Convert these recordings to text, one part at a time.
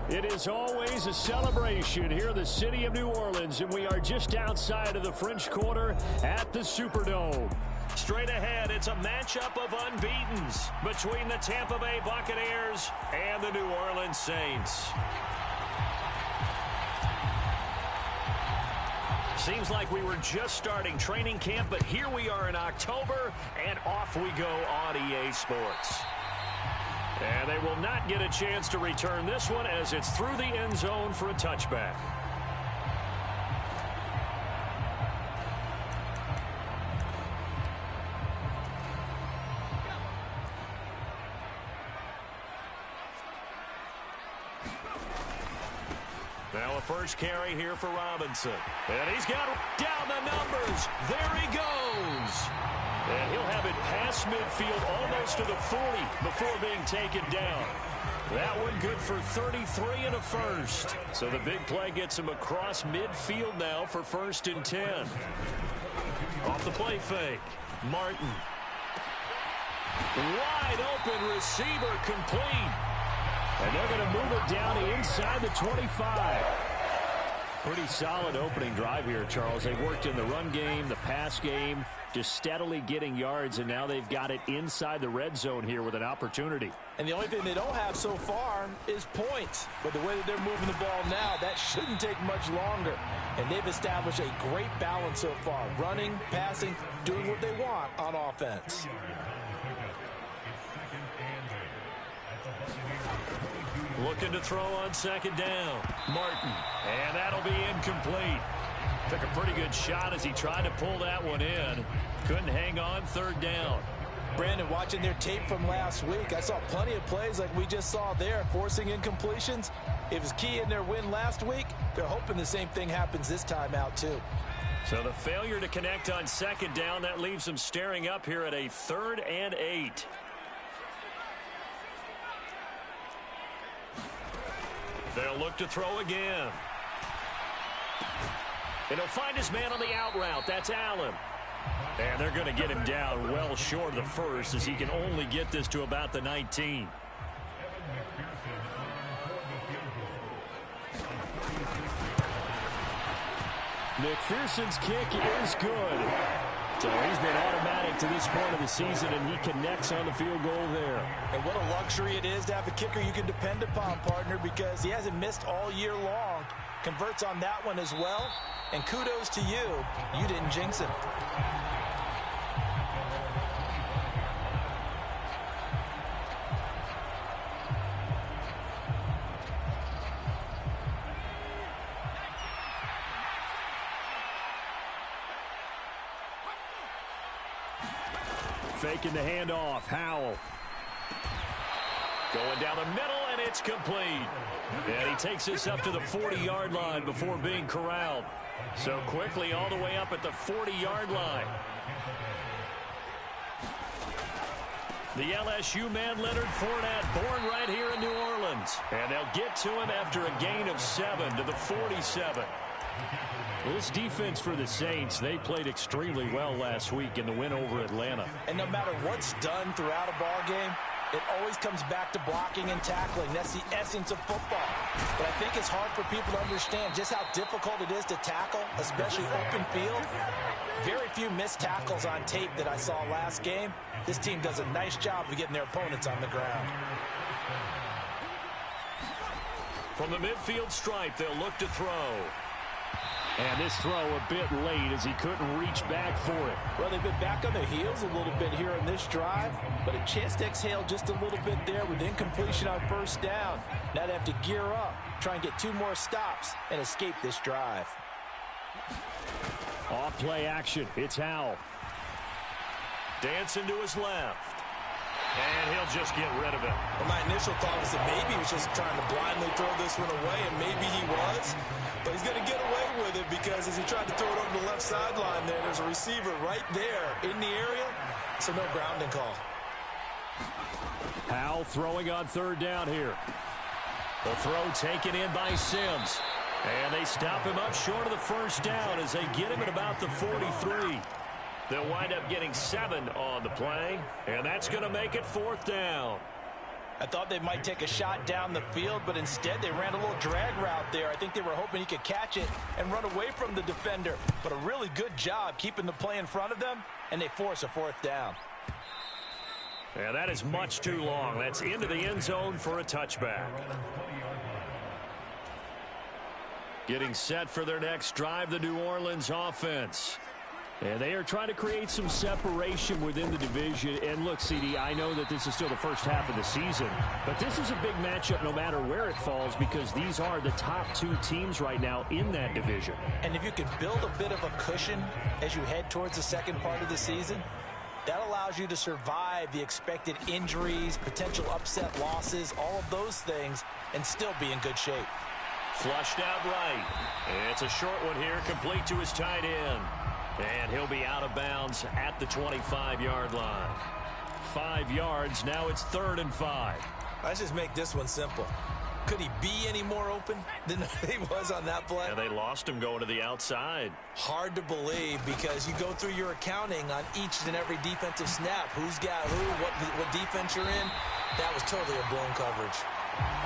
It is always a celebration here in the city of New Orleans, and we are just outside of the French Quarter at the Superdome. Straight ahead, it's a matchup of unbeatens between the Tampa Bay Buccaneers and the New Orleans Saints. Seems like we were just starting training camp, but here we are in October, and off we go on EA Sports. And they will not get a chance to return this one as it's through the end zone for a touchback. Now a first carry here for Robinson. And he's got down the numbers. There he goes. And he'll have it past midfield almost to the 40 before being taken down. That one good for 33 and a first. So the big play gets him across midfield now for 1st and 10. Off the play fake. Martin. Wide open receiver complete. And they're going to move it down to inside the 25. Pretty solid opening drive here, Charles. They worked in the run game, the pass game, just steadily getting yards, and now they've got it inside the red zone here with an opportunity. And the only thing they don't have so far is points. But the way that they're moving the ball now, that shouldn't take much longer. And they've established a great balance so far. Running, passing, doing what they want on offense. Looking to throw on 2nd down. Martin. And that'll be incomplete. Took a pretty good shot as he tried to pull that one in. Couldn't hang on 3rd down. Brandon, watching their tape from last week, I saw plenty of plays like we just saw there, forcing incompletions. It was key in their win last week. They're hoping the same thing happens this time out, too. So the failure to connect on 2nd down, that leaves them staring up here at a 3rd and 8. They'll look to throw again. And he'll find his man on the out route. That's Allen. And they're going to get him down well short of the first as he can only get this to about the 19. McPherson's kick is good. So he's been automatic to this point of the season, and he connects on the field goal there. And what a luxury it is to have a kicker you can depend upon, partner, because he hasn't missed all year long. Converts on that one as well. And kudos to you. You didn't jinx him. Faking the handoff. Howell. Going down the middle, and it's complete. And he takes this up to the 40-yard line before being corralled. So quickly all the way up at the 40-yard line. The LSU man, Leonard Fournette, born right here in New Orleans. And they'll get to him after a gain of 7 to the 47. This defense for the Saints, they played extremely well last week in the win over Atlanta. And no matter what's done throughout a ball game, it always comes back to blocking and tackling. That's the essence of football. But I think it's hard for people to understand just how difficult it is to tackle, especially open field. Very few missed tackles on tape that I saw last game. This team does a nice job of getting their opponents on the ground. From the midfield stripe, they'll look to throw. And this throw a bit late as he couldn't reach back for it. Well, they've been back on their heels a little bit here in this drive, but a chance to exhale just a little bit there with incompletion on 1st down. Now they have to gear up, try and get 2 more stops, and escape this drive. Off play action. It's Howell. Dancing to his left. And he'll just get rid of it. Well, my initial thought was that maybe he was just trying to blindly throw this one away, and maybe he was. But he's going to get away with it because as he tried to throw it over the left sideline there's a receiver right there in the area, so no grounding call. Howell throwing on 3rd down here. The throw taken in by Sims. And they stop him up short of the first down as they get him at about the 43. They'll wind up getting 7 on the play, and that's going to make it 4th down. I thought they might take a shot down the field, but instead they ran a little drag route there. I think they were hoping he could catch it and run away from the defender. But a really good job keeping the play in front of them, and they force a 4th down. Yeah, that is much too long. That's into the end zone for a touchback. Getting set for their next drive, the New Orleans offense. And they are trying to create some separation within the division. And look, CD, I know that this is still the first half of the season, but this is a big matchup no matter where it falls because these are the top 2 teams right now in that division. And if you can build a bit of a cushion as you head towards the second part of the season, that allows you to survive the expected injuries, potential upset losses, all of those things, and still be in good shape. Flushed out right. It's a short one here, complete to his tight end. And he'll be out of bounds at the 25-yard line. 5 yards, now it's 3rd and 5. Let's just make this one simple. Could he be any more open than he was on that play? And they lost him going to the outside. Hard to believe because you go through your accounting on each and every defensive snap. Who's got who, what defense you're in. That was totally a blown coverage.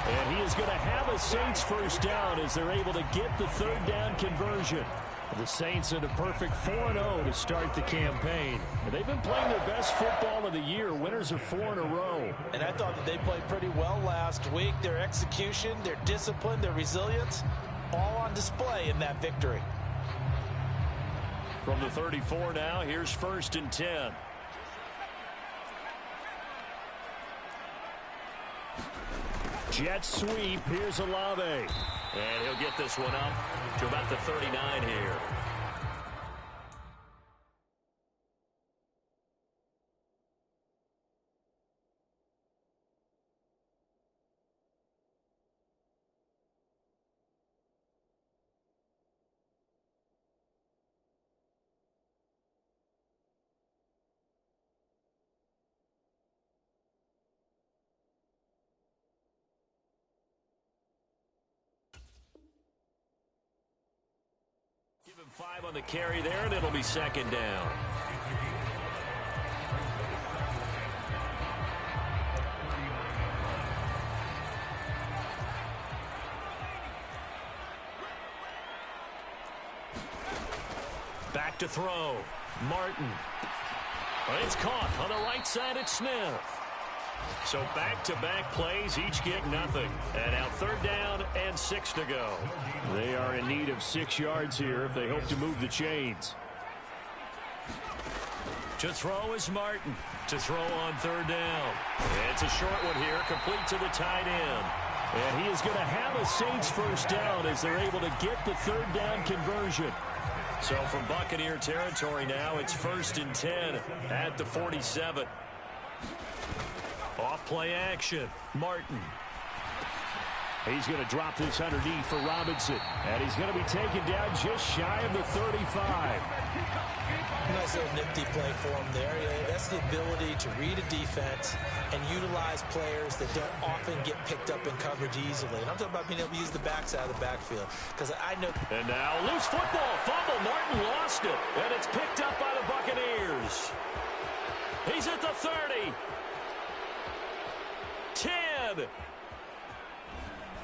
And he is going to have a Saints first down as they're able to get the 3rd down conversion. The Saints in a perfect 4-0 to start the campaign. And they've been playing their best football of the year. Winners are 4 in a row. And I thought that they played pretty well last week. Their execution, their discipline, their resilience, all on display in that victory. From the 34 now, here's 1st and 10. Jet sweep. Here's Olave. And he'll get this one up to about the 39 here. Give him 5 on the carry there, and it'll be 2nd down. Back to throw. Martin. It's caught on the right side at Smith. So back-to-back plays, each get nothing. And now 3rd down and 6 to go. They are in need of 6 yards here if they hope to move the chains. To throw is Martin. To throw on 3rd down. It's a short one here, complete to the tight end. And he is going to have a Saints first down as they're able to get the 3rd down conversion. So from Buccaneer territory now, it's 1st and 10 at the 47. Off play action. Martin. He's going to drop this underneath for Robinson. And he's going to be taken down just shy of the 35. Nice little nifty play for him there. Yeah, that's the ability to read a defense and utilize players that don't often get picked up in coverage easily. And I'm talking about being able to use the backside of the backfield. Because I know. And now loose football. Fumble. Martin lost it. And it's picked up by the Buccaneers. He's at the 30. 10.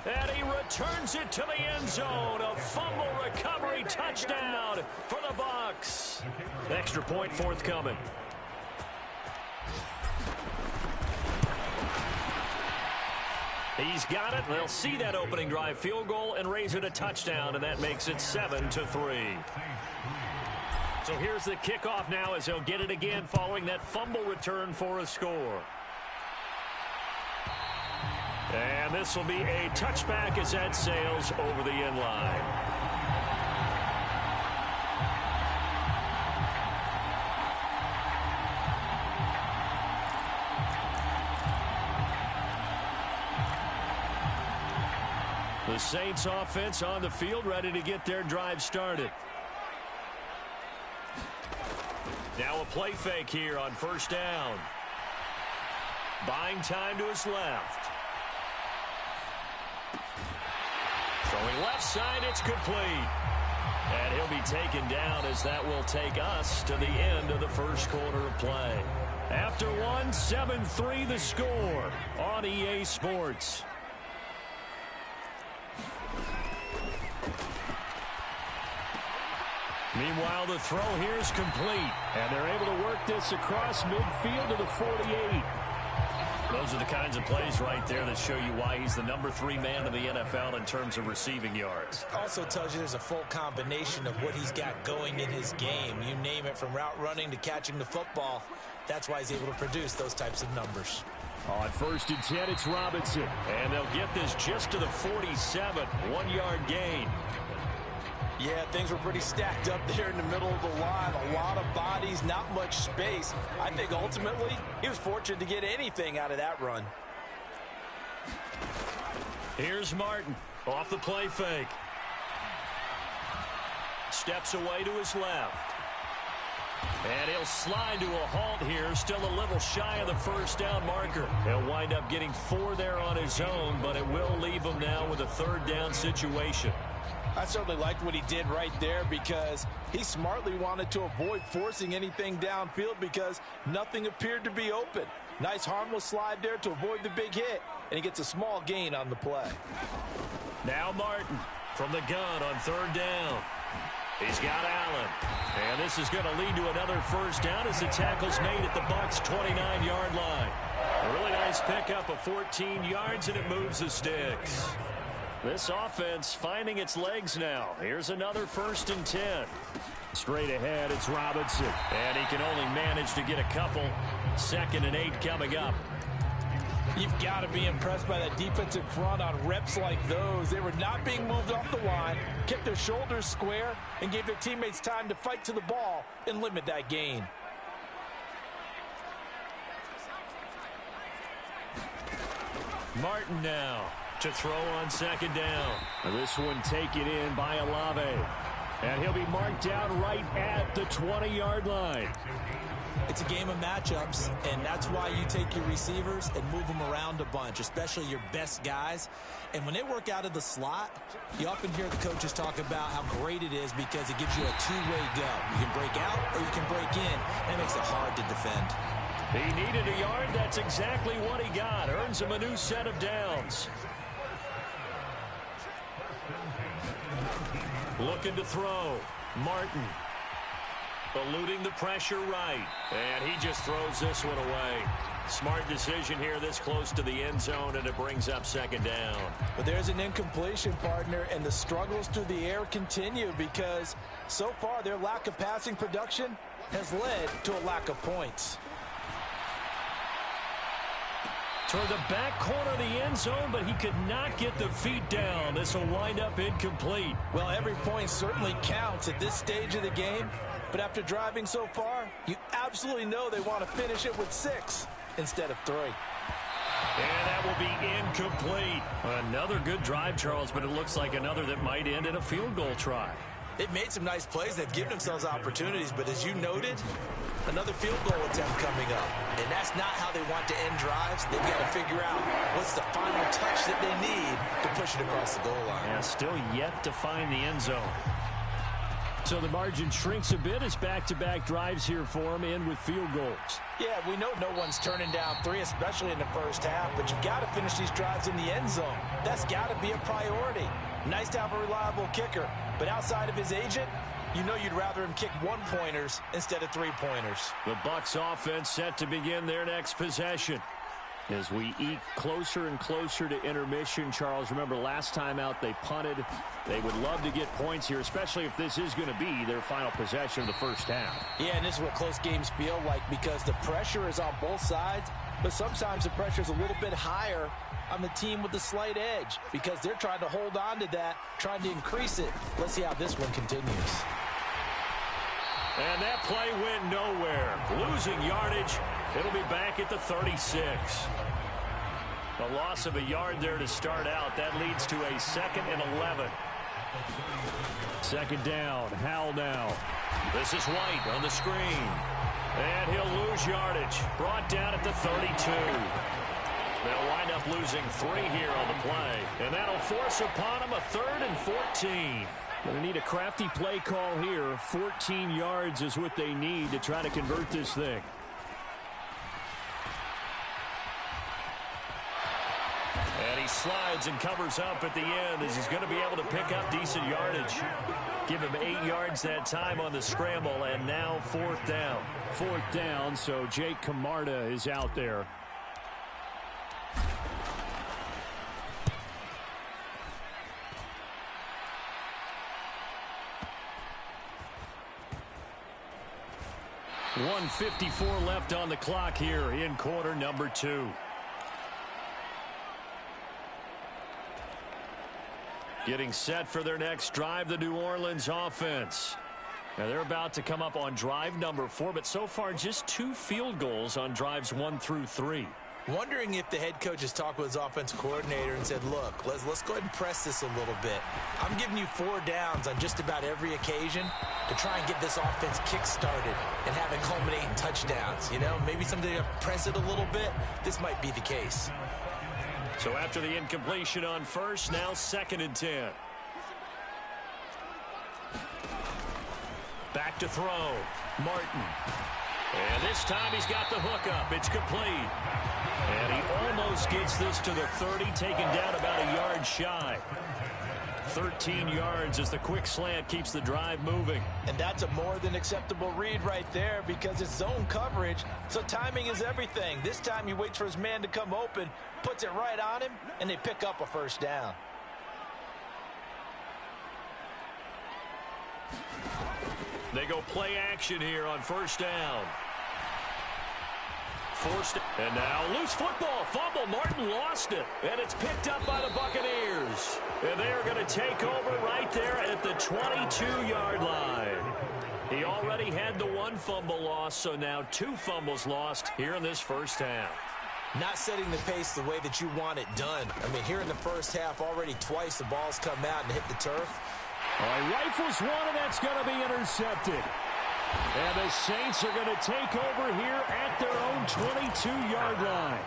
And he returns it to the end zone. A fumble recovery touchdown for the Bucs. Extra point forthcoming. He's got it. They'll see that opening drive field goal and raise it a touchdown, and that makes it 7-3. So here's the kickoff now as they'll get it again following that fumble return for a score. And this will be a touchback as that sails over the end line. The Saints offense on the field ready to get their drive started. Now a play fake here on 1st down. Buying time to his left. Going left side, it's complete. And he'll be taken down as that will take us to the end of the first quarter of play. After one, 7-3 the score on EA Sports. Meanwhile, the throw here is complete, and they're able to work this across midfield to the 48. Those are the kinds of plays right there that show you why he's the number 3 man in the NFL in terms of receiving yards. Also tells you there's a full combination of what he's got going in his game. You name it, from route running to catching the football. That's why he's able to produce those types of numbers. On 1st and 10, it's Robinson, and they'll get this just to the 47, 1-yard gain. Yeah, things were pretty stacked up there in the middle of the line. A lot of bodies, not much space. I think ultimately he was fortunate to get anything out of that run. Here's Martin off the play fake. Steps away to his left. And he'll slide to a halt here, still a little shy of the first down marker. He'll wind up getting 4 there on his own, but it will leave him now with a 3rd down situation. I certainly liked what he did right there because he smartly wanted to avoid forcing anything downfield because nothing appeared to be open. Nice harmless slide there to avoid the big hit, and he gets a small gain on the play. Now Martin from the gun on 3rd down. He's got Allen. And this is going to lead to another 1st down as the tackle's made at the Bucs' 29-yard line. A really nice pickup of 14 yards, and it moves the sticks. This offense finding its legs now. Here's another 1st and 10. Straight ahead, it's Robinson. And he can only manage to get a couple. 2nd and 8 coming up. You've got to be impressed by that defensive front on reps like those. They were not being moved off the line, kept their shoulders square, and gave their teammates time to fight to the ball and limit that gain. Martin now to throw on 2nd down. This one taken in by Olave. And he'll be marked down right at the 20-yard line. It's a game of matchups, and that's why you take your receivers and move them around a bunch, especially your best guys. And when they work out of the slot, you often hear the coaches talk about how great it is because it gives you a two-way go. You can break out or you can break in. That makes it hard to defend. He needed a yard. That's exactly what he got. Earns him a new set of downs. Looking to throw. Martin. Eluding the pressure right. And he just throws this one away. Smart decision here this close to the end zone, and it brings up 2nd down. But there's an incompletion, partner, and the struggles through the air continue because so far their lack of passing production has led to a lack of points. Toward the back corner of the end zone, but he could not get the feet down. This will wind up incomplete. Well, every point certainly counts at this stage of the game, but after driving so far, you absolutely know they want to finish it with 6 instead of 3. And that will be incomplete. Another good drive, Charles, but it looks like another that might end in a field goal try. They've made some nice plays. They've given themselves opportunities, but as you noted, another field goal attempt coming up. And that's not how they want to end drives. They've got to figure out what's the final touch that they need to push it across the goal line. Yeah, still yet to find the end zone. So the margin shrinks a bit as back-to-back drives here for them, end with field goals. Yeah, we know no one's turning down 3, especially in the first half, but you've got to finish these drives in the end zone. That's got to be a priority. Nice to have a reliable kicker, but outside of his agent, you know you'd rather him kick 1-pointers instead of 3-pointers. The Bucs offense set to begin their next possession. As we eke closer and closer to intermission, Charles, remember last time out they punted. They would love to get points here, especially if this is going to be their final possession of the first half. Yeah, and this is what close games feel like because the pressure is on both sides, but sometimes the pressure is a little bit higher on the team with the slight edge because they're trying to hold on to that, trying to increase it. Let's see how this one continues. And that play went nowhere. Losing yardage. It'll be back at the 36. A loss of a yard there to start out. That leads to a 2nd and 11. 2nd down. Howell now. This is White on the screen. And he'll lose yardage. Brought down at the 32. They'll wind up losing 3 here on the play. And that'll force upon them a 3rd and 14. Going to need a crafty play call here. 14 yards is what they need to try to convert this thing. And he slides and covers up at the end as he's going to be able to pick up decent yardage. Give him 8 yards that time on the scramble, and now 4th down. 4th down, so Jake Camarda is out there. .154 left on the clock here in quarter number 2. Getting set for their next drive, the New Orleans offense. Now they're about to come up on drive number 4, but so far just 2 field goals on drives 1 through 3. Wondering if the head coach has talked with his offensive coordinator and said, look, let's go ahead and press this a little bit. I'm giving you 4 downs on just about every occasion to try and get this offense kick-started and have it culminate in touchdowns. You know, maybe something to press it a little bit. This might be the case. So after the incompletion on first, now 2nd and 10. Back to throw. Martin. And this time he's got the hook up. It's complete. And he almost gets this to the 30, taken down about a yard shy. 13 yards as the quick slant keeps the drive moving. And that's a more than acceptable read right there because it's zone coverage, so timing is everything. This time he waits for his man to come open, puts it right on him, and they pick up a 1st down. They go play action here on 1st down. Forced, and now loose football. Fumble. Martin lost it. And it's picked up by the Buccaneers. And they are going to take over right there at the 22-yard line. He already had the 1 fumble loss, so now 2 fumbles lost here in this 1st half. Not setting the pace the way that you want it done. I mean, here in the 1st half, already twice the ball's come out and hit the turf. All right, rifles one, and that's going to be intercepted. And the Saints are going to take over here at their own 22-yard line.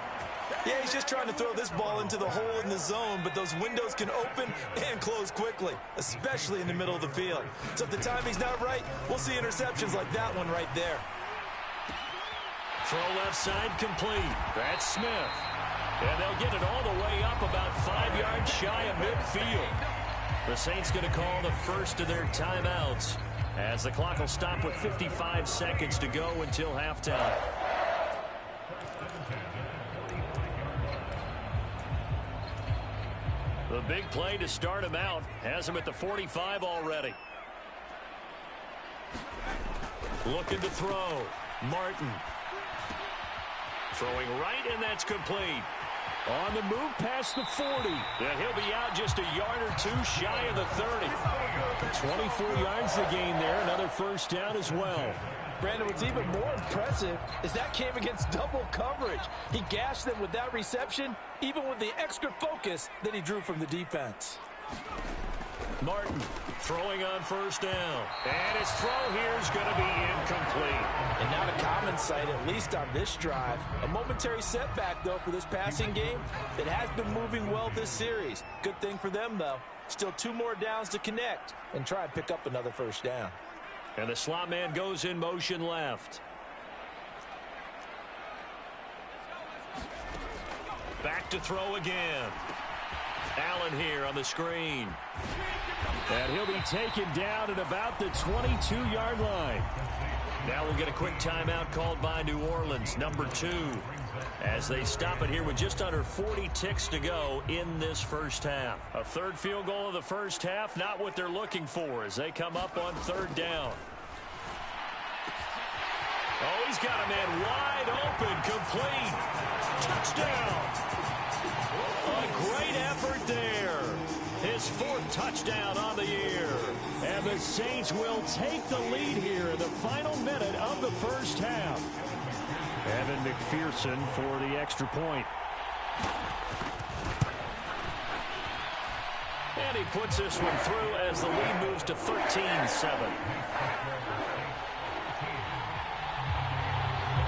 Yeah, he's just trying to throw this ball into the hole in the zone, but those windows can open and close quickly, especially in the middle of the field. So if the timing's not right, we'll see interceptions like that one right there. Throw left side complete. That's Smith. And they'll get it all the way up about 5 yards shy of midfield. The Saints going to call the first of their timeouts as the clock will stop with 55 seconds to go until halftime. The big play to start him out has him at the 45 already. Looking to throw. Martin. Throwing right, and that's complete. On the move past the 40. And he'll be out just a yard or 2 shy of the 30. 24 yards to gain there. Another 1st down as well. Brandon, what's even more impressive is that came against double coverage. He gashed them with that reception, even with the extra focus that he drew from the defense. Martin throwing on 1st down. And his throw here is going to be incomplete. And not a common sight, at least on this drive. A momentary setback, though, for this passing game that has been moving well this series. Good thing for them, though. Still 2 more downs to connect and try and pick up another 1st down. And the slot man goes in motion left. Back to throw again. Allen here on the screen. And he'll be taken down at about the 22-yard line. Now we'll get a quick timeout called by New Orleans, number 2, as they stop it here with just under 40 ticks to go in this 1st half. A 3rd field goal of the 1st half, not what they're looking for as they come up on 3rd down. Oh, he's got a man wide open, complete. Touchdown. A great effort there. His 4th touchdown on the year. And the Saints will take the lead here in the final minute of the 1st half. Evan McPherson for the extra point. And he puts this one through as the lead moves to 13-7.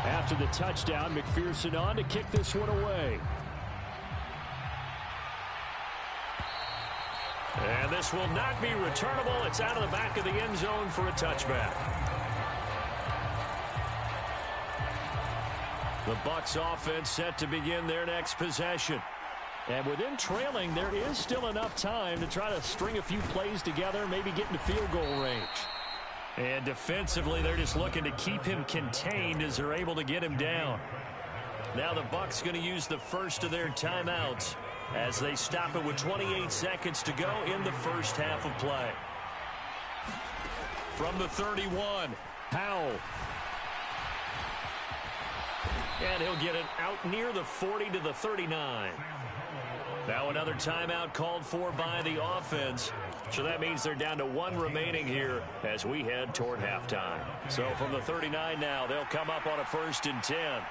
After the touchdown, McPherson on to kick this one away. And this will not be returnable. It's out of the back of the end zone for a touchback. The Bucs offense set to begin their next possession. And with them trailing, there is still enough time to try to string a few plays together, maybe get into field goal range. And defensively, they're just looking to keep him contained as they're able to get him down. Now the Bucs going to use the first of their timeouts as they stop it with 28 seconds to go in the first half of play. From the 31, Howell. And he'll get it out near the 40 to the 39. Now another timeout called for by the offense. So that means they're down to one remaining here as we head toward halftime. So from the 39 now, they'll come up on a 1st and 10.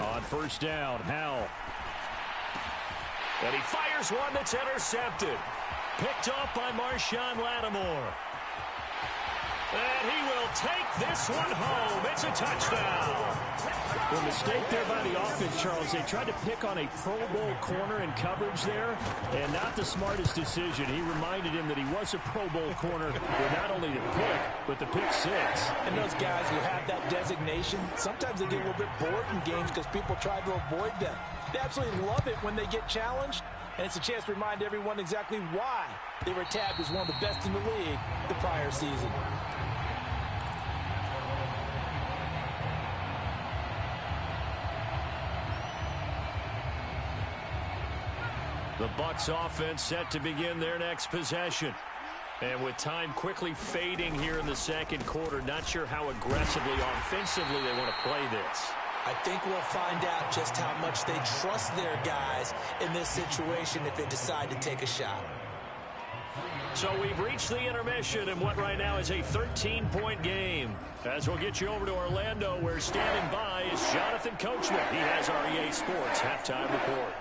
On first down, Howell. And he fires one that's intercepted. Picked off by Marshawn Lattimore. And he will take this one home. It's a touchdown. The mistake there by the offense, Charles, they tried to pick on a Pro Bowl corner in coverage there, and not the smartest decision. He reminded him that he was a Pro Bowl corner with not only the pick, but the pick six. And those guys who have that designation, sometimes they get a little bit bored in games because people try to avoid them. They absolutely love it when they get challenged, and it's a chance to remind everyone exactly why they were tabbed as one of the best in the league the prior season. The Bucs offense set to begin their next possession. And with time quickly fading here in the second quarter, not sure how aggressively offensively they want to play this. I think we'll find out just how much they trust their guys in this situation if they decide to take a shot. So we've reached the intermission in what right now is a 13-point game. As we'll get you over to Orlando, where standing by is Jonathan Coachman. He has our EA Sports halftime report.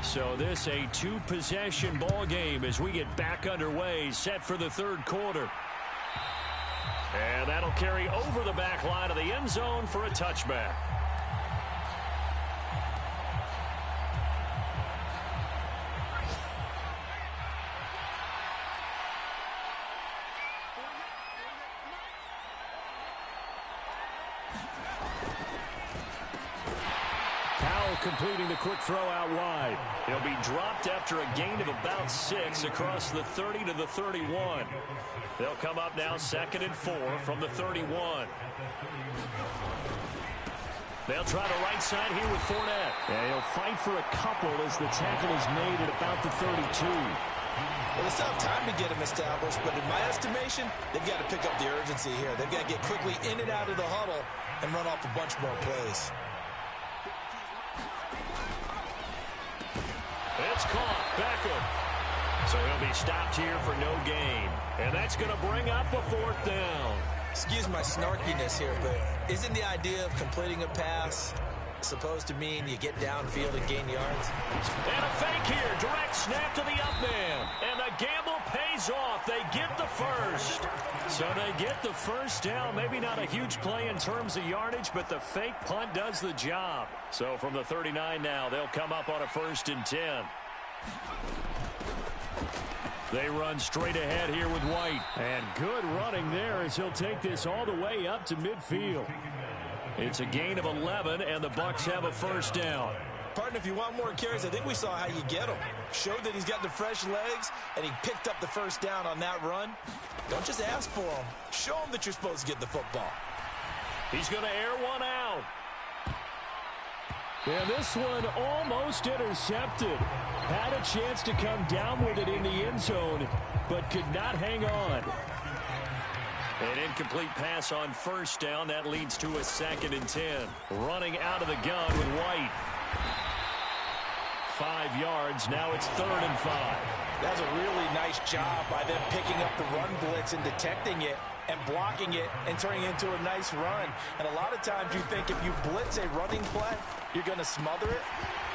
So this a two-possession ball game as we get back underway, set for the third quarter. And that'll carry over the back line of the end zone for a touchback. Completing the quick throw out wide. He'll be dropped after a gain of about 6 across the 30 to the 31. They'll come up now 2nd and 4 from the 31. They'll try the right side here with Fournette. And he'll fight for a couple as the tackle is made at about the 32. Well, it's not time to get him established, but in my estimation, they've got to pick up the urgency here. They've got to get quickly in and out of the huddle and run off a bunch more plays. It's caught. Beckham. So he'll be stopped here for no gain. And that's going to bring up a 4th down. Excuse my snarkiness here, but isn't the idea of completing a pass supposed to mean you get downfield and gain yards? And a fake here. Direct snap to the up man. And the gamble pays off. They get the first. So they get the first down. Maybe not a huge play in terms of yardage, but the fake punt does the job. So from the 39 now, they'll come up on a 1st and 10. They run straight ahead here with White. And good running there as he'll take this all the way up to midfield. It's a gain of 11, and the Bucs have a 1st down. Partner, if you want more carries, I think we saw how you get him. Showed that he's got the fresh legs, and he picked up the 1st down on that run. Don't just ask for him. Show him that you're supposed to get the football. He's going to air one out. And this one almost intercepted. Had a chance to come down with it in the end zone, but could not hang on. An incomplete pass on 1st down. That leads to a 2nd and 10. Running out of the gun with White. 5 yards. Now it's 3rd and 5. That was a really nice job by them picking up the run blitz and detecting it and blocking it and turning it into a nice run. And a lot of times you think if you blitz a running play, you're going to smother it.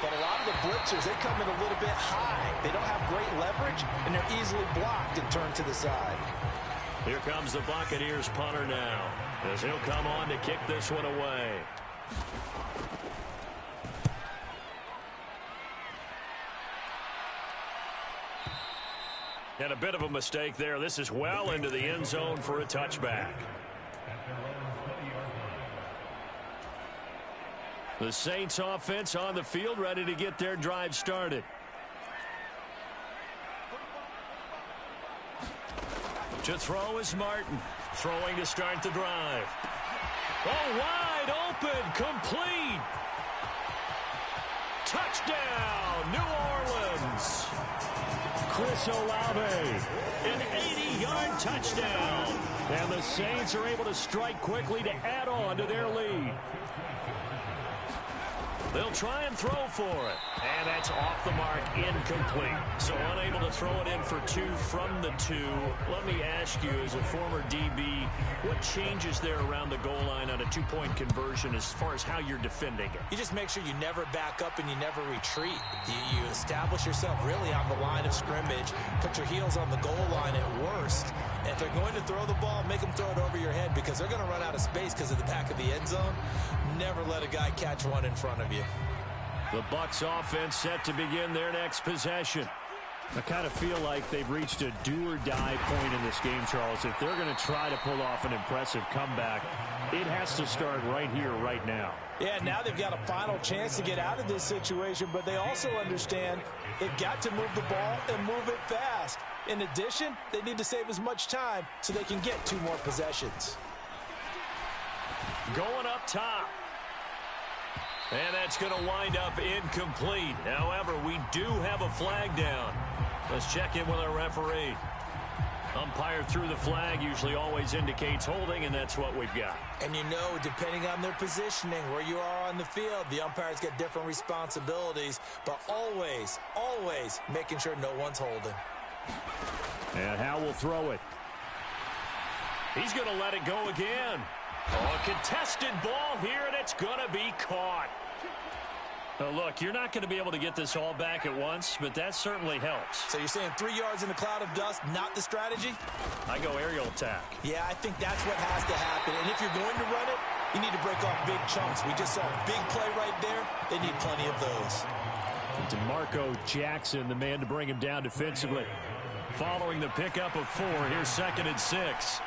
But a lot of the blitzers, they come in a little bit high. They don't have great leverage, and they're easily blocked and turned to the side. Here comes the Buccaneers punter now, as he'll come on to kick this one away. And a bit of a mistake there. This is well into the end zone for a touchback. The Saints offense on the field, ready to get their drive started. To throw is Martin. Throwing to start the drive. Oh, wide open, complete. Touchdown, New Orleans. Chris Olave, an 80-yard touchdown. And the Saints are able to strike quickly to add on to their lead. They'll try and throw for it. And that's off the mark, incomplete. So unable to throw it in for 2 from the 2. Let me ask you, as a former DB, what changes there around the goal line on a 2-point conversion as far as how you're defending it? You just make sure you never back up and you never retreat. You establish yourself really on the line of scrimmage, put your heels on the goal line at worst. And if they're going to throw the ball, make them throw it over your head because they're going to run out of space because of the back of the end zone. Never let a guy catch one in front of you. The Bucs offense set to begin their next possession. I kind of feel like they've reached a do-or-die point in this game, Charles. If they're going to try to pull off an impressive comeback, it has to start right here, right now. Yeah, now they've got a final chance to get out of this situation, but they also understand they've got to move the ball and move it fast. In addition, they need to save as much time so they can get 2 more possessions. Going up top. And that's going to wind up incomplete. However, we do have a flag down. Let's check in with our referee. Umpire threw the flag, usually always indicates holding, and that's what we've got. And you know, depending on their positioning, where you are on the field, the umpires get different responsibilities, but always, always making sure no one's holding. And Howe will throw it. He's going to let it go again. Oh, a contested ball here, and it's going to be caught. Oh, look, you're not going to be able to get this all back at once, but that certainly helps. So you're saying 3 yards in a cloud of dust, not the strategy? I go aerial attack. Yeah, I think that's what has to happen. And if you're going to run it, you need to break off big chunks. We just saw a big play right there. They need plenty of those. DeMarco Jackson, the man to bring him down defensively. Following the pickup of 4, here's 2nd and 6.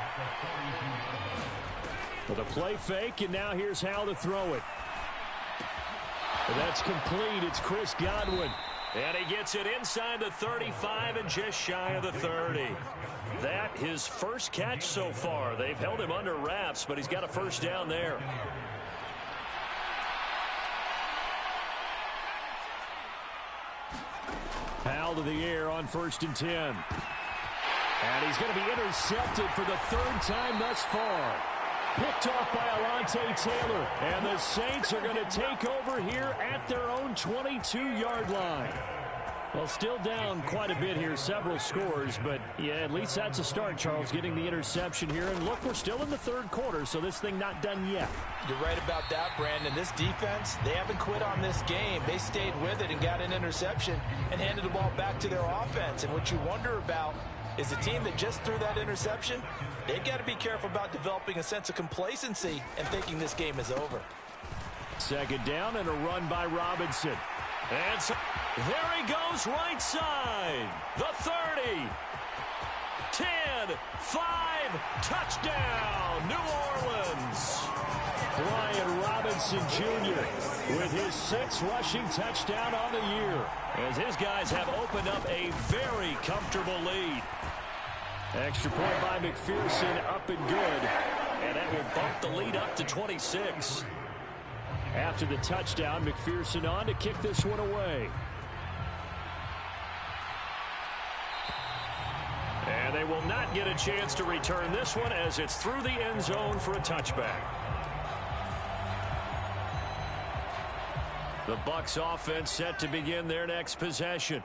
With a play fake, and now here's how to throw it. That's complete. It's Chris Godwin. And he gets it inside the 35 and just shy of the 30. That his first catch so far. They've held him under wraps, but he's got a first down there. Powell to the air on 1st and 10. And he's going to be intercepted for the 3rd time thus far. Picked off by Alontae Taylor. And the Saints are going to take over here at their own 22-yard line. Well, still down quite a bit here, several scores. But, yeah, at least that's a start, Charles, getting the interception here. And, look, we're still in the 3rd quarter, so this thing not done yet. You're right about that, Brandon. This defense, they haven't quit on this game. They stayed with it and got an interception and handed the ball back to their offense. And what you wonder about is the team that just threw that interception, they've got to be careful about developing a sense of complacency and thinking this game is over. 2nd down and a run by Robinson. And so there he goes right side. The 30. 10, 5, touchdown, New Orleans. Brian Robinson Jr. with his 6th rushing touchdown on the year, as his guys have opened up a very comfortable lead. Extra point by McPherson, up and good. And that will bump the lead up to 26. After the touchdown, McPherson on to kick this one away. And they will not get a chance to return this one as it's through the end zone for a touchback. The Bucs offense set to begin their next possession.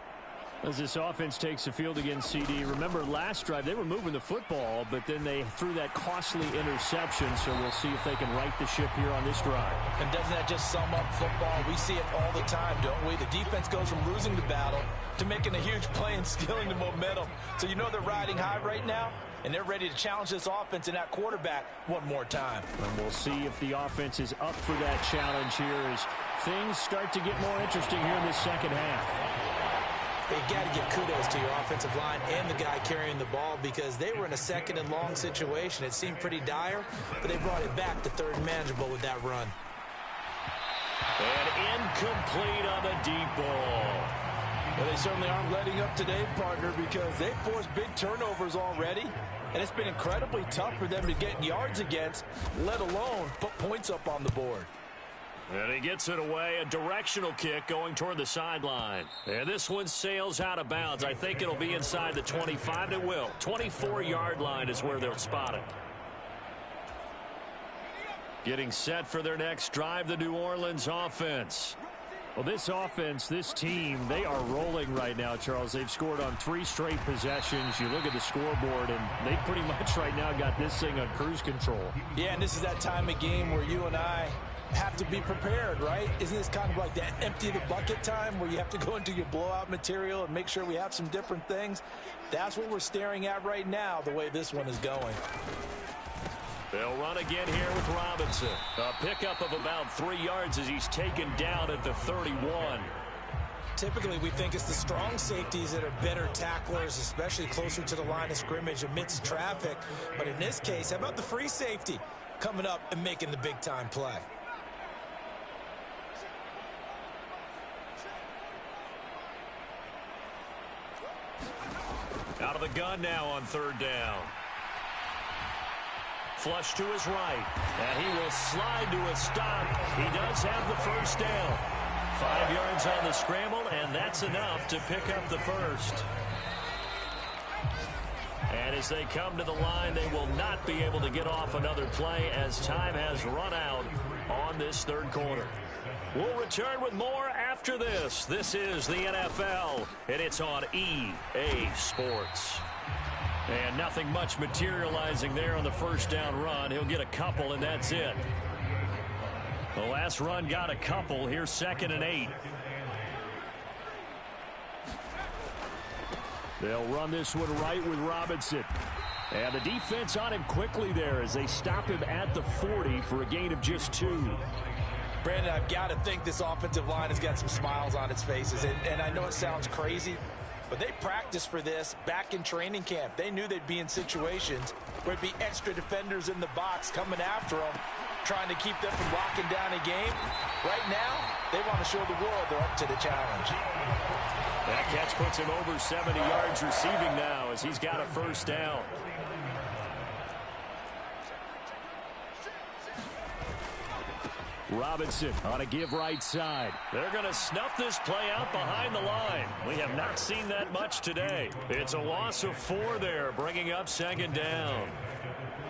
As this offense takes the field against CD, remember last drive they were moving the football, but then they threw that costly interception, so we'll see if they can right the ship here on this drive. And doesn't that just sum up football? We see it all the time, don't we? The defense goes from losing the battle to making a huge play and stealing the momentum. So you know they're riding high right now? and they're ready to challenge this offense and that quarterback one more time. And we'll see if the offense is up for that challenge here as things start to get more interesting here in this second half. You got to give kudos to your offensive line and the guy carrying the ball because they were in a second and long situation. It seemed pretty dire, but they brought it back to third and manageable with that run. And incomplete on the deep ball. Well, they certainly aren't letting up today, partner, because they forced big turnovers already, and it's been incredibly tough for them to get yards against, let alone put points up on the board. And he gets it away, a directional kick going toward the sideline. And this one sails out of bounds. I think it'll be inside the 25. It will. 24-yard line is where they'll spot it. Getting set for their next drive, the New Orleans offense. Well, this offense, this team, they are rolling right now, Charles. They've scored on 3 straight possessions. You look at the scoreboard, and they pretty much right now got this thing on cruise control. Yeah, and this is that time of game where you and I have to be prepared, right? Isn't this kind of like that empty the bucket time where you have to go into your blowout material and make sure we have some different things? That's what we're staring at right now, the way this one is going. They'll run again here with Robinson. A pickup of about 3 yards as he's taken down at the 31. Typically, we think it's the strong safeties that are better tacklers, especially closer to the line of scrimmage amidst traffic. But in this case, how about the free safety coming up and making the big-time play? Out of the gun now on third down. Flush to his right, and he will slide to a stop. He does have the first down. 5 yards on the scramble, and that's enough to pick up the first. And as they come to the line, they will not be able to get off another play as time has run out on this third quarter. We'll return with more after this. This is the NFL, and it's on EA Sports. And nothing much materializing there on the first down run. He'll get a couple, and that's it. The last run got a couple. Here's 2nd and 8. They'll run this one right with Robinson. And the defense on him quickly there as they stop him at the 40 for a gain of just 2. Brandon, I've got to think this offensive line has got some smiles on its faces. And I know it sounds crazy, but they practiced for this back in training camp. They knew they'd be in situations where it'd be extra defenders in the box coming after them, trying to keep them from locking down a game. Right now, they want to show the world they're up to the challenge. That catch puts him over 70 yards receiving now as he's got a first down. Robinson on a give right side. They're going to snuff this play out behind the line. We have not seen that much today. It's a loss of 4 there, bringing up 2nd down.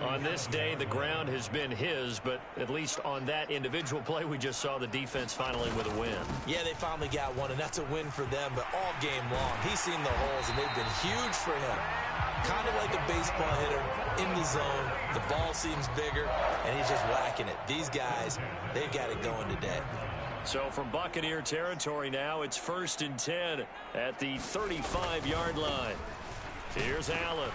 On this day, the ground has been his, but at least on that individual play, we just saw the defense finally with a win. Yeah, they finally got one, and that's a win for them, but all game long, he's seen the holes, and they've been huge for him. Kind of like a baseball hitter in the zone. The ball seems bigger, and he's just whacking it. These guys, they've got it going today. So from Buccaneer territory now, it's 1st and 10 at the 35-yard line. Here's Allen.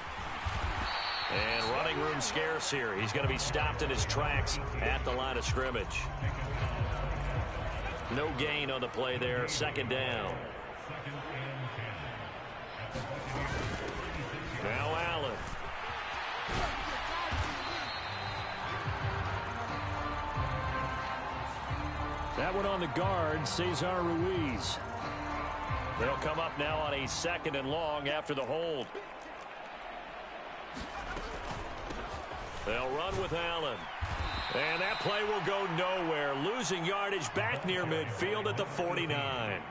And running room scarce here. He's going to be stopped in his tracks at the line of scrimmage. No gain on the play there. 2nd down. Now Allen. That one on the guard, Cesar Ruiz. They'll come up now on a 2nd and long after the hold. They'll run with Allen. And that play will go nowhere. Losing yardage back near midfield at the 49.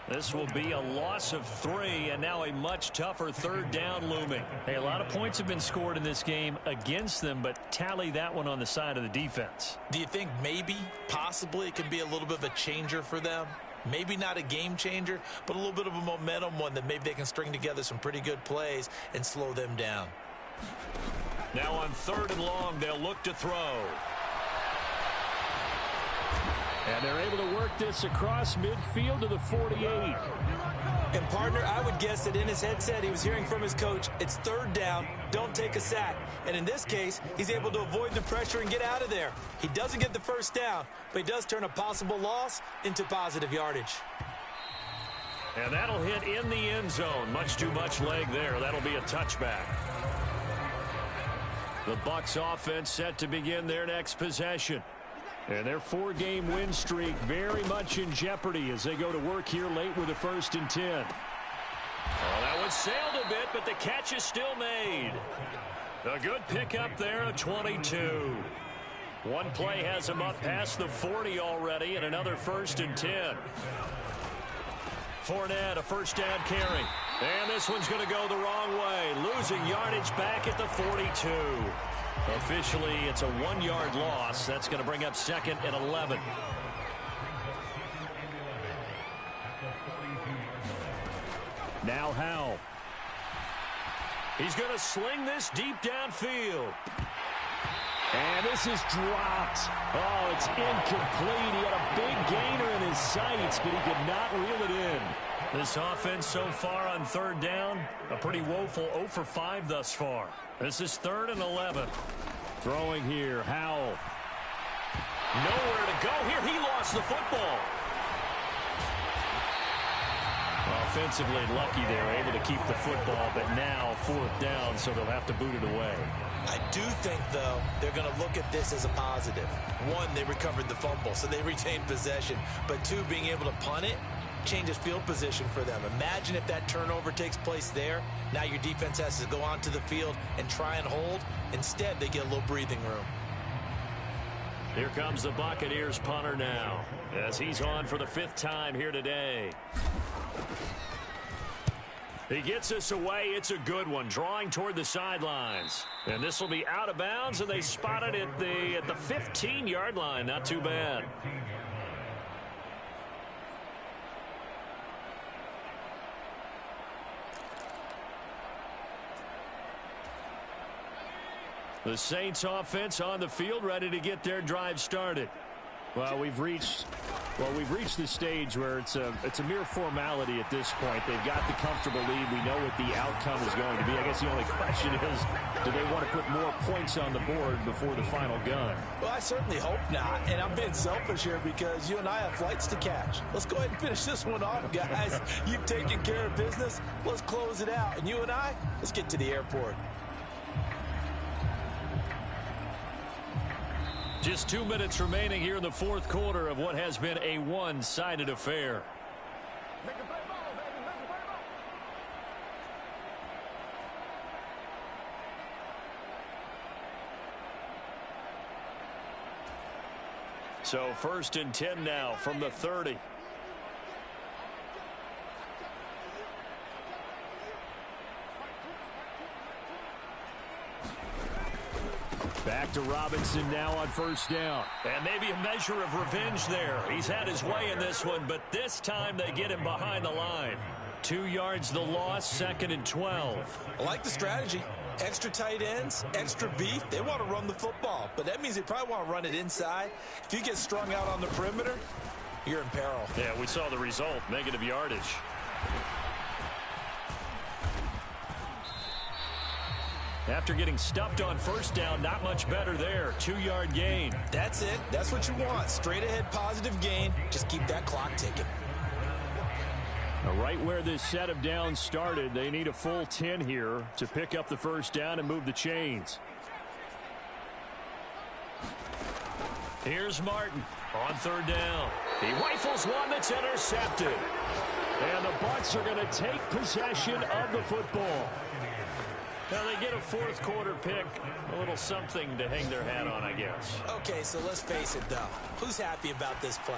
This will be a loss of 3, and now a much tougher 3rd down looming. Hey, a lot of points have been scored in this game against them, but tally that one on the side of the defense. Do you think maybe, possibly, it can be a little bit of a changer for them? Maybe not a game changer, but a little bit of a momentum one that maybe they can string together some pretty good plays and slow them down. Now on 3rd and long, they'll look to throw. And they're able to work this across midfield to the 48. And, partner, I would guess that in his headset he was hearing from his coach, it's third down, don't take a sack. And in this case, he's able to avoid the pressure and get out of there. He doesn't get the first down, but he does turn a possible loss into positive yardage. And that'll hit in the end zone. Much too much leg there. That'll be a touchback. The Bucs offense set to begin their next possession. And their 4-game win streak very much in jeopardy as they go to work here late with a 1st and 10. Oh, that one sailed a bit, but the catch is still made. A good pickup there, a 22. One play has him up past the 40 already, and another 1st and 10. Fournette, a first down carry. And this one's going to go the wrong way. Losing yardage back at the 42. Officially, it's a 1-yard loss. That's going to bring up 2nd and 11. Now Howell. He's going to sling this deep downfield. And this is dropped. Oh, it's incomplete. He had a big gainer in his sights, but he could not reel it in. This offense so far on 3rd down, a pretty woeful 0 for 5 thus far. This is 3rd and 11. Throwing here, Howell. Nowhere to go here. He lost the football. Offensively lucky they're able to keep the football, but now 4th down, so they'll have to boot it away. I do think, though, they're going to look at this as a positive. 1, they recovered the fumble, so they retained possession. But 2, being able to punt it changes field position for them. Imagine if that turnover takes place there. Now your defense has to go onto the field and try and hold. Instead, they get a little breathing room. Here comes the Buccaneers punter now, as he's on for the 5th time here today. He gets us away. It's a good one, drawing toward the sidelines. And this will be out of bounds, and they spot it at the 15-yard line. Not too bad. The Saints offense on the field, ready to get their drive started. Well, we've reached the stage where it's a mere formality at this point. They've got the comfortable lead. We know what the outcome is going to be. I guess the only question is, do they want to put more points on the board before the final gun? Well, I certainly hope not. And I'm being selfish here because you and I have flights to catch. Let's go ahead and finish this one off, guys. You've taken care of business. Let's close it out. And you and I, let's get to the airport. Just 2 minutes remaining here in the 4th quarter of what has been a one-sided affair. So 1st and 10 now from the 30. Back to Robinson now on 1st down. And maybe a measure of revenge there. He's had his way in this one, but this time they get him behind the line. 2 yards the loss, 2nd and 12. I like the strategy. Extra tight ends, extra beef. They want to run the football, but that means they probably want to run it inside. If you get strung out on the perimeter, you're in peril. Yeah, we saw the result, negative yardage. After getting stuffed on 1st down, not much better there. 2-yard gain. That's it. That's what you want. Straight ahead positive gain. Just keep that clock ticking. Now, right where this set of downs started, they need a full 10 here to pick up the 1st down and move the chains. Here's Martin on 3rd down. He rifles one that's intercepted. And the Bucs are going to take possession of the football. Now they get a 4th quarter pick, a little something to hang their hat on, I guess. Okay, so let's face it, though. Who's happy about this play?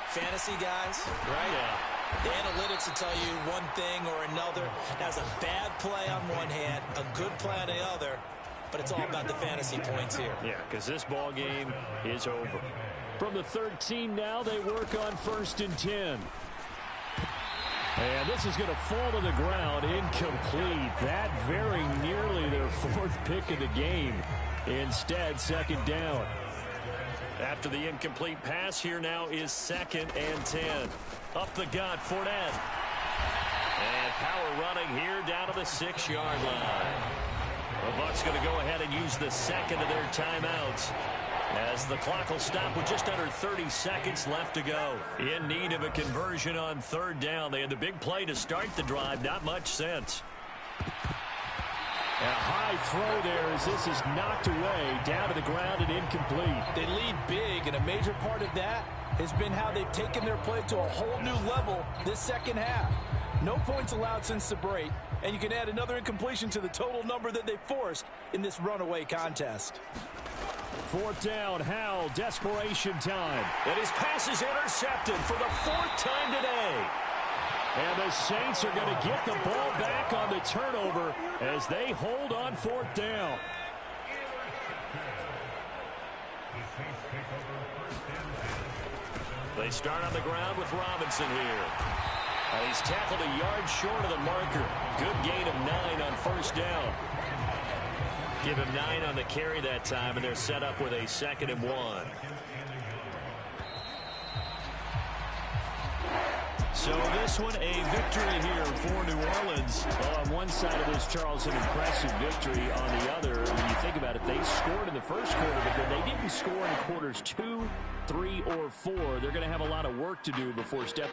Fantasy guys, right? Yeah. The analytics will tell you one thing or another. That's a bad play on one hand, a good play on the other, but it's all about the fantasy points here. Yeah, because this ball game is over. From the 13 now, they work on 1st and 10. And this is going to fall to the ground, incomplete. That very nearly their 4th pick of the game. Instead, 2nd down. After the incomplete pass, here now is 2nd and 10. Up the gut, Fournette. And power running here down to the 6-yard line. The Bucs going to go ahead and use the second of their timeouts, as the clock will stop with just under 30 seconds left to go. In need of a conversion on 3rd down. They had the big play to start the drive. Not much sense. A high throw there as this is knocked away, down to the ground and incomplete. They lead big, and a major part of that has been how they've taken their play to a whole new level this second half. No points allowed since the break, and you can add another incompletion to the total number that they forced in this runaway contest. 4th down, Howell, desperation time. And his pass is intercepted for the 4th time today. And the Saints are going to get the ball back on the turnover as they hold on 4th down. They start on the ground with Robinson here. He's tackled a yard short of the marker. Good gain of 9 on 1st down. Give him 9 on the carry that time, and they're set up with a 2nd and 1. So this one, a victory here for New Orleans. Well, on one side of this, Charles, an impressive victory. On the other, when you think about it, they scored in the first quarter, but then they didn't score in quarters 2, 3, or 4. They're going to have a lot of work to do before stepping